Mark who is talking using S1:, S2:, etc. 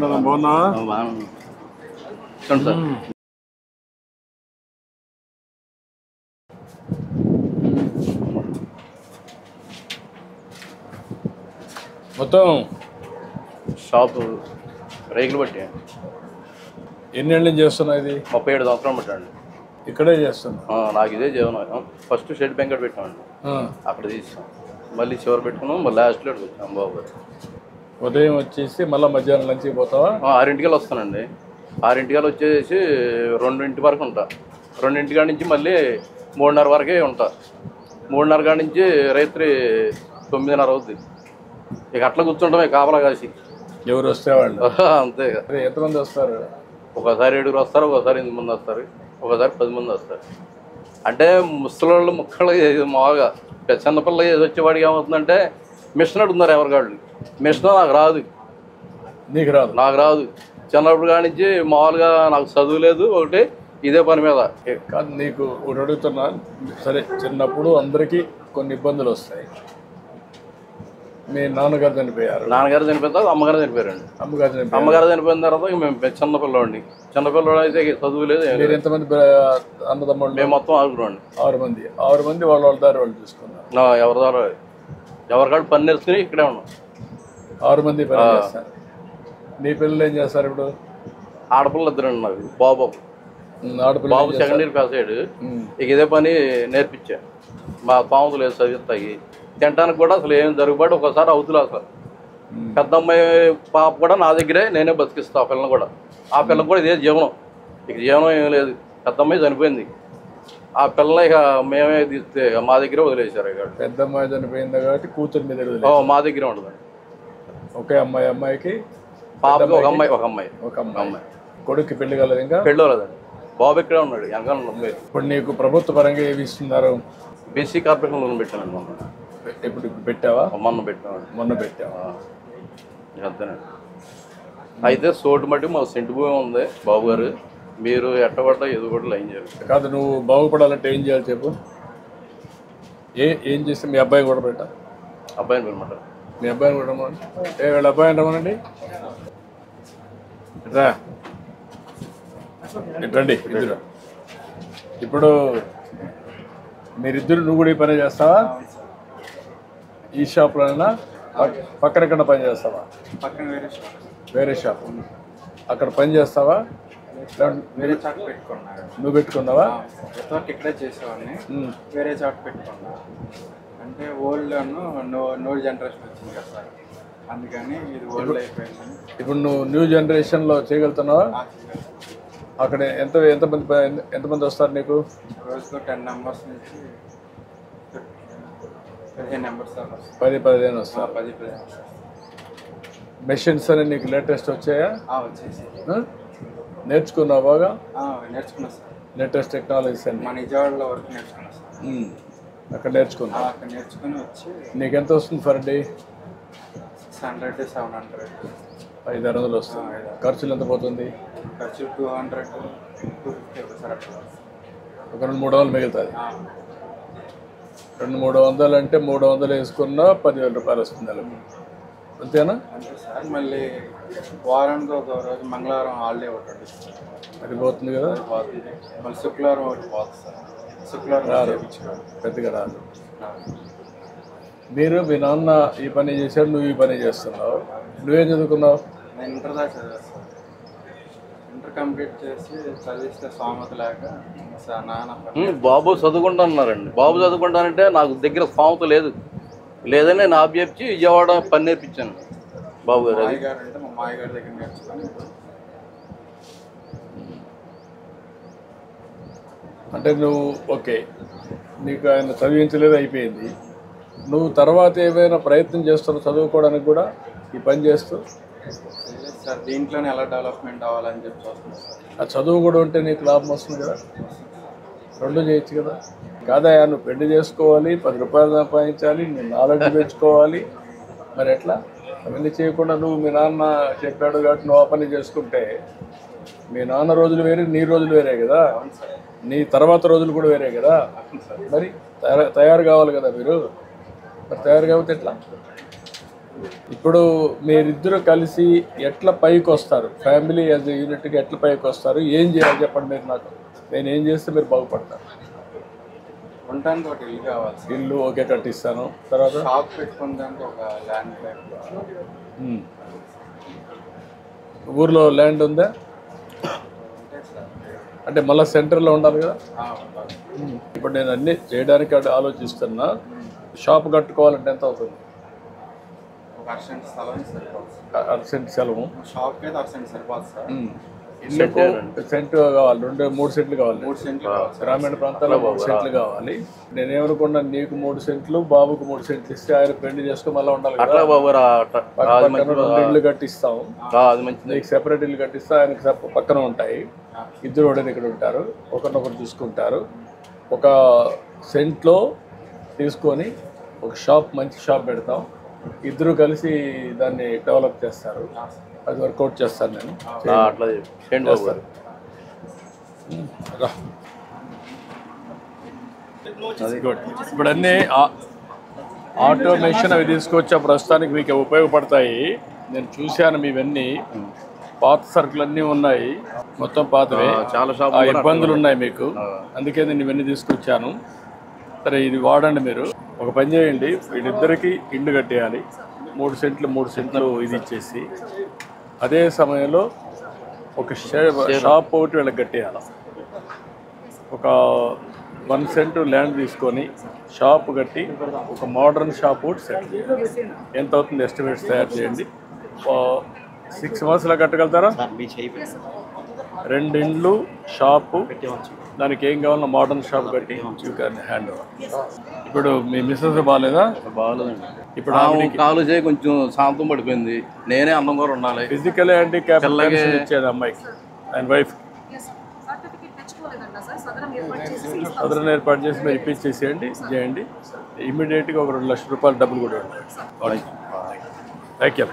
S1: బాగున్నా
S2: సార్
S1: మొత్తం
S2: షాపు రేకులు బట్టి
S1: ఎన్నేళ్ళు చేస్తున్నా ఇది
S2: 37 సంవత్సరాలు పెట్టండి.
S1: ఇక్కడే చేస్తున్నా.
S2: నాకు ఇదే జీవనం. ఫస్ట్ షెడ్ బెంకట్ పెట్టామండి, అక్కడ తీసాం. మళ్ళీ చివరి పెట్టుకున్నాం, మళ్ళీ లాస్ట్లో వచ్చాం బాబు.
S1: ఉదయం వచ్చేసి మళ్ళీ మధ్యాహ్నం లంచ్కి పోతావా?
S2: 6 వస్తానండి. 6 వచ్చేసి 2 వరకు ఉంటా. 2 కాడి నుంచి మళ్ళీ 3:30 వరకే ఉంటా. 3:30 కాడి నుంచి రాత్రి 9:30 అవుద్ది. ఇక అట్లా కూర్చుంటామే కాపలా కాసి.
S1: ఎవరు వస్తే వాళ్ళు
S2: అంతే.
S1: ఎంతమంది వస్తారు?
S2: ఒకసారి 7 వస్తారు, ఒకసారి 8 మంది వస్తారు, ఒకసారి 10 మంది వస్తారు. అంటే ముసలోళ్ళు ముక్కలు మామూలుగా చిన్నపిల్ల ఏది వచ్చేవాడికి ఏమవుతుందంటే మిషన్ అడుగుతున్నారు ఎవరికాళ్ళు. మిషన్ నాకు రాదు.
S1: నీకు రాదు?
S2: నాకు రాదు. చిన్నప్పుడు కాడి నుంచి మామూలుగా నాకు చదువు లేదు, ఒకటి ఇదే పని మీద.
S1: కాదు, నీకు ఒకటి అడుగుతున్నా. సరే, చిన్నప్పుడు అందరికీ కొన్ని ఇబ్బందులు వస్తాయి. మీ నాన్నగారు చనిపోయారు.
S2: నాన్నగారు చనిపోయిన తర్వాత అమ్మగారు చనిపోయారండి.
S1: అమ్మగారు
S2: చనిపోయిన తర్వాత మేము చిన్నపిల్లవాడిని. చిన్నపిల్లవాడు అయితే చదువు లేదు.
S1: మీరు ఎంతమంది అన్నదమ్ముళ్ళు?
S2: మేము మొత్తం
S1: 6 మంది. 6 మంది వాళ్ళ దారి వాళ్ళు చూసుకున్నారు.
S2: ఎవరి ద్వారా ఎవరికాడు పని నేర్చుకుని ఇక్కడే ఉన్నాం. 6
S1: మంది పని చేస్తారు. నీ పిల్లలు ఏం చేస్తారు ఇప్పుడు?
S2: ఆడపిల్ల 2 నాకు. బాబు సెకండ్ ఇయర్ పాస్ అయ్యాడు. ఇక ఇదే పని నేర్పించా. మా పాములు లేదు చదివిస్తాయి. తినడానికి కూడా అసలు ఏం జరుగుబాటు ఒకసారి అవుతులే. అసలు పెద్ద అమ్మాయి పాప కూడా నా దగ్గరే, నేనే బతికిస్తా ఆ పిల్లని కూడా. ఆ పిల్లకి కూడా ఇదే జీవనం. ఇక జీవనం ఏం లేదు. పెద్ద అమ్మాయి చనిపోయింది. ఆ పిల్లని ఇక మేమే తీస్తే మా దగ్గరే వదిలేశారు. ఇక
S1: పెద్ద అమ్మాయి చనిపోయింది కాబట్టి కూతురు మీద
S2: మా దగ్గరే ఉంటుంది.
S1: ఒకే అమ్మాయికి
S2: పాపకి ఒక అమ్మాయి.
S1: కొడుక్కి పెళ్లి కలదు? ఇంకా
S2: పెళ్ళి లేదండి. బాబు ఇక్కడే ఉన్నాడు వెనకాల.
S1: ఇప్పుడు నీకు ప్రభుత్వ పరంగా ఏమి ఇస్తున్నారు?
S2: బీసీ కార్పొరేషన్ లోన్ పెట్టానండి మొన్న.
S1: ఇప్పుడు పెట్టావా?
S2: మొన్న పెట్టావా? అంతేనండి. అయితే సోటు మట్టి మా సెంటు భూమి ఉంది బాబు గారు. మీరు ఎట్టబడ్డా ఏదో కూడా లైన్ చేయాలి.
S1: కాదు, నువ్వు బాగుపడాలంటే ఏం చేయాలి చెప్పు? ఏం చేస్తే మీ అబ్బాయి కూడా పెట్టా?
S2: అబ్బాయిని అనమాట.
S1: మీ అబ్బాయిని కూడా రమ్మనండి. వీళ్ళ అబ్బాయిని రమ్మనండి. రా, రండి ఇద్దరు. ఇప్పుడు మీరిద్దరు నువ్వు కూడా ఈ పని చేస్తావా? ఈ షాప్లోనైనా పక్కన ఎక్కడ పని చేస్తావా? వేరే షాప్. అక్కడ పని చేస్తావా?
S3: వేరే చాట్ పెట్టుకున్నారు.
S1: నువ్వు పెట్టుకున్నావా?
S3: ఇక్కడే చేసేవాడిని. వేరే చాట్ పెట్టుకున్నా. అంటే ఓల్డ్ నో జనరేషన్ వచ్చింది కదా సార్, అందుకని ఇది ఓల్డ్ అయిపోయింది.
S1: ఇప్పుడు నువ్వు న్యూ జనరేషన్లో చేయగలుగుతున్నావా? అక్కడ ఎంతమంది వస్తారు నీకు?
S3: రోజుకు 10 మెంబర్స్ నుంచి 15 మెంబర్స్
S1: 10-15 వస్తారు.
S3: 10-15
S1: మెషిన్స్ అని నీకు లేటెస్ట్ వచ్చాయా?
S3: వచ్చేసి
S1: నేర్చుకున్నావు బాగా?
S3: నేర్చుకున్నా సార్.
S1: లేటెస్ట్ టెక్నాలజీస్ అని
S3: మా నిజవాడలో వరకు నేర్చుకున్నా సార్.
S1: అక్కడ నేర్చుకున్నా.
S3: అక్కడ నేర్చుకుని వచ్చి
S1: నీకు ఎంత వస్తుంది ఫర్ డే?
S3: 600-700.
S1: 500 వస్తుంది. ఖర్చులు ఎంత పోతుంది?
S3: ఖర్చు 200-250 సార్. అట్లా
S1: ఒక 200-300 మిగులుతుంది. 200-300 అంటే 300 వేసుకున్నా 10,000 రూపాయలు వస్తుంది నెలకు. అంతేనా?
S3: అంతే సార్. మళ్ళీ వారానికి ఒక రోజు మంగళవారం హాలిడే ఒకటి
S1: అది పోతుంది కదా.
S3: పోతుంది. మళ్ళీ శుక్రవారం ఒకటి పోతుంది సార్. శుక్రవారం
S1: రాదు, పెద్దగా రాదు. మీరు మీ నాన్న ఈ పని చేశాడు, నువ్వు ఈ పని చేస్తున్నావు. నువ్వేం చదువుకున్నావు?
S3: నేను ఇంటర్ దాకా చదివాను సార్. ఇంటర్ కంప్లీట్ చేసి చదివిస్తే స్థోమత లేక నాన్న
S2: బాబు చదువుకుంటున్నారండి. బాబు చదువుకుంటానంటే నాకు దగ్గర స్థోమత లేదని నేను ఆబ్జెప్చి విజయవాడ పని నేర్పించాను బాబు గారు.
S3: మాయగారు అంటే మా మాయగారి దగ్గర నేర్చుకొని.
S1: అంటే నువ్వు ఓకే, నీకు ఆయన చదివించలేదు, అయిపోయింది. నువ్వు తర్వాత ఏమైనా ప్రయత్నం చేస్తున్నావు చదువుకోవడానికి కూడా ఈ పని చేస్తూ?
S3: సార్ దీంట్లోనే ఎలా డెవలప్మెంట్ అవ్వాలని చెప్పి వస్తుంది సార్.
S1: ఆ చదువు కూడా ఉంటే నీకు లాభం వస్తుంది కదా, రెండు చేయొచ్చు కదా. కాదయా, నువ్వు పెళ్లి చేసుకోవాలి, 10 రూపాయలు సంపాదించాలి, నీ నాలెడ్జ్ పెంచుకోవాలి, మరి ఎట్లా? అవన్నీ చేయకుండా నువ్వు మీ నాన్న చెప్పాడు కాబట్టి నువ్వు ఆ పని చేసుకుంటే మీ నాన్న రోజులు వేరే, నీ రోజులు వేరే కదా, నీ తర్వాత రోజులు కూడా వేరే కదా. మరి తయారు కావాలి కదా మీరు. మరి తయారు కాకపోతే ఎట్లా? ఇప్పుడు మీరిద్దరు కలిసి ఎట్లా పైకి వస్తారు, ఫ్యామిలీ యాజ్ యూనిట్గా ఎట్లా పైకి వస్తారు, ఏం చేయాలి చెప్పండి మీరు నాకు. నేను ఏం చేస్తే మీరు బాగుపడతారు?
S3: ఉండడానికి ఒక ఇల్లు కావాలి సార్.
S1: ఇల్లు ఓకే కట్టిస్తాను. తర్వాత
S3: షాప్ పెట్టుకోవడానికి ఒక ల్యాండ్ టైప్
S1: ఊర్లో ల్యాండ్ ఉందా?
S3: ఉంటాయి సార్.
S1: అంటే మళ్ళీ సెంటర్లో ఉండాలి కదా.
S3: ఉండాలి.
S1: ఇప్పుడు నేను అన్నీ చేయడానికి ఆలోచిస్తున్నా. షాప్ కట్టుకోవాలంటే ఎంత అవుతుంది?
S3: ఒక అర్సెంట్ స్థలం సరిపోతుంది సార్.
S1: అర్సెంట్ సెలవు.
S3: షాప్కి అయితే అర్సెంట్ సరిపోతుంది సార్.
S1: ఇల్లుకు సెంట్ కావాలి, 2-3 సెంట్లు కావాలి.
S3: 3 సెంట్లు కావాలి సార్.
S1: గ్రామీణ ప్రాంతాల్లో 3 సెంట్లు కావాలి. నేనేమనుకున్నా, నీకు 3 సెంట్లు, బాబుకు 3 సెంట్లు ఇస్తే ఆయన పెళ్లి చేసుకుని మళ్ళీ ఉండాలి కదా.
S2: అట్లా బాబు
S1: పక్కన 2 ఇళ్ళు కట్టిస్తాం,
S2: అది మంచిది.
S1: నీకు సెపరేట్ ఇల్లు కట్టిస్తా, ఆయనకి పక్కన ఉంటాయి. ఇద్దరు కూడా ఇక్కడ ఉంటారు, ఒకరినొకరు చూసుకుంటారు. ఒక సెంట్లో తీసుకొని ఒక షాప్, మంచి షాప్ పెడతాం. ఇద్దరు కలిసి దాన్ని డెవలప్ చేస్తారు. అది వర్కౌట్ చేస్తాను నేను.
S2: అట్లా చేయండి బాబు గారు.
S1: ఇప్పుడు అన్నీ ఆటోమేషన్ అవి తీసుకొచ్చా, ప్రస్తుతానికి మీకు ఉపయోగపడతాయి. నేను చూశాను మీవన్నీ. పాత సరుకులు అన్నీ ఉన్నాయి, మొత్తం పాతవే.
S2: చాలా
S1: ఆ ఇబ్బందులు ఉన్నాయి మీకు, అందుకే నేను ఇవన్నీ తీసుకొచ్చాను. సరే, ఇది వాడండి మీరు. ఒక పని చేయండి, వీళ్ళిద్దరికి ఇల్లు కట్టేయాలి. 3 సెంట్లు ఇది ఇచ్చేసి, అదే సమయంలో ఒక షాప్ ఒకటి వీళ్ళకి కట్టేయాలి. ఒక 1 సెంట్ ల్యాండ్ తీసుకొని షాప్ కట్టి ఒక మోడర్న్ షాప్ ఒకటి సెట్ చేయాలి. ఎంత అవుతుంది ఎస్టిమేట్స్ తయారు చేయండి. 6 మంత్స్లో కట్టగలుగుతారా? 2 ఇండ్లు, షాపు, దానికి ఏం కావాలన్నా మోడర్న్ షాప్ కట్టి యూ క్యాన్ హ్యాండ్ ఓవర్. ఇప్పుడు మీ మిస్సెస్ బాగాలేదా?
S2: బాగాలేదండి.
S1: ఇప్పుడు
S2: కాలు చేయి కొంచెం శాంతం పడిపోయింది. నేనే అన్నం కూడా ఉండాలి.
S1: ఫిజికల్ హ్యాండిక్యాప్ ఇచ్చేది అమ్మాయికి, ఆయన వైఫ్. సదరన్ ఏర్పాటు చేసి మీరు ఇప్పించేసేయండి, చేయండి. ఇమీడియట్గా ఒక 2 లక్షల రూపాయలు డబ్బులు కూడా ఉంటాయి. Thank you.